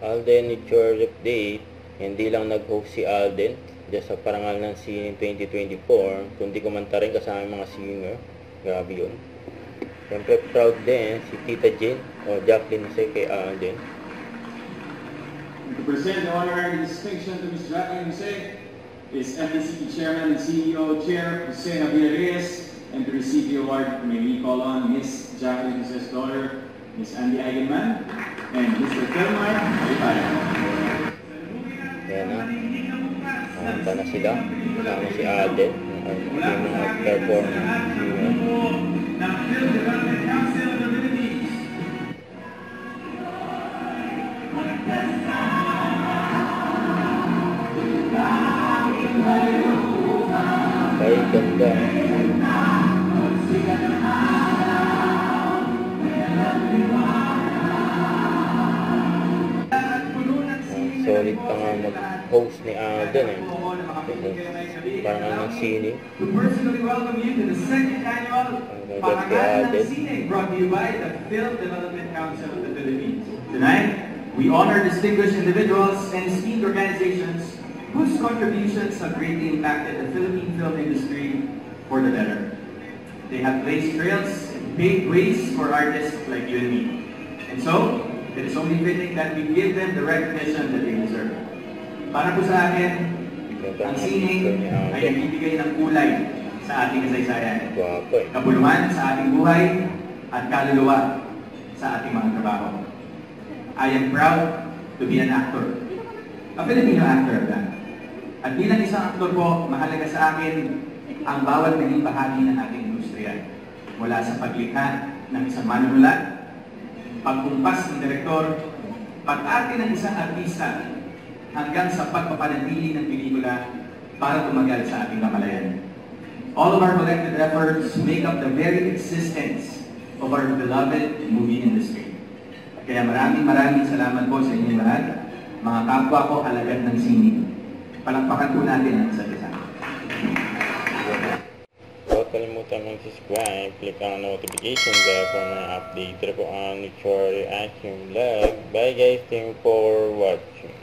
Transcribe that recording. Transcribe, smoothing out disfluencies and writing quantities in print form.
Alden Nature Update. Hindi lang nag-host si Alden just sa parangal ng sining 2024, kundi kumanta rin kasama mga singer. Grabe yun. Siyempre proud din si Tita Jane o Jacqueline Jose kay Alden. To present the honor and distinction to Ms. Jacqueline Jose is MNCP Chairman and CEO Chair Jose Javier Reyes, and to receive the award, may we call on Ms. Jacqueline Jose's daughter, Ms. Andy Eigenman, and Mr. Felmar Alipaya. Yan na. Nakanta na sila. Kasama si Alden. Yung mga performance singer. Ay, ganda. Solid pa nga mag-host ni Alden eh. Parang ng sining. We personally welcome you to the second annual Parangal ng Sining, brought to you by the Film Development Council of the Philippines. Tonight, we honor distinguished individuals and esteemed organizations whose contributions have greatly impacted the Philippine film industry for the better. They have blazed trails and paved ways for artists like you and me. And so, it is only fitting that we give them the recognition that they deserve. Para po sa akin, ang sining ay nagbibigay ng kulay sa ating kasaysayan. Kabuluhan sa ating buhay at kaluluwa sa ating mga trabaho. I am proud to be an actor. A Filipino actor of that. At bilang isang aktor po, mahalaga sa akin ang bawat naging bahagi ng ating industriya. Mula sa paglikha ng isang manunulat, pagkumpas ng direktor, pag-arte ng isang artista, hanggang sa pagpapanatili ng pelikula para tumagal sa ating kamalayan. All of our collective efforts make up the very existence of our beloved movie industry. Kaya maraming salamat po sa inyong lahat, mga kapwa ko alagad ng sining. Palakpakan po natin ang isa't isa. Huwag kalimutan mag-subscribe, click ang notification bell para mga update. Ito po ang Nature Reaction Vlog. Bye guys, thank you for watching.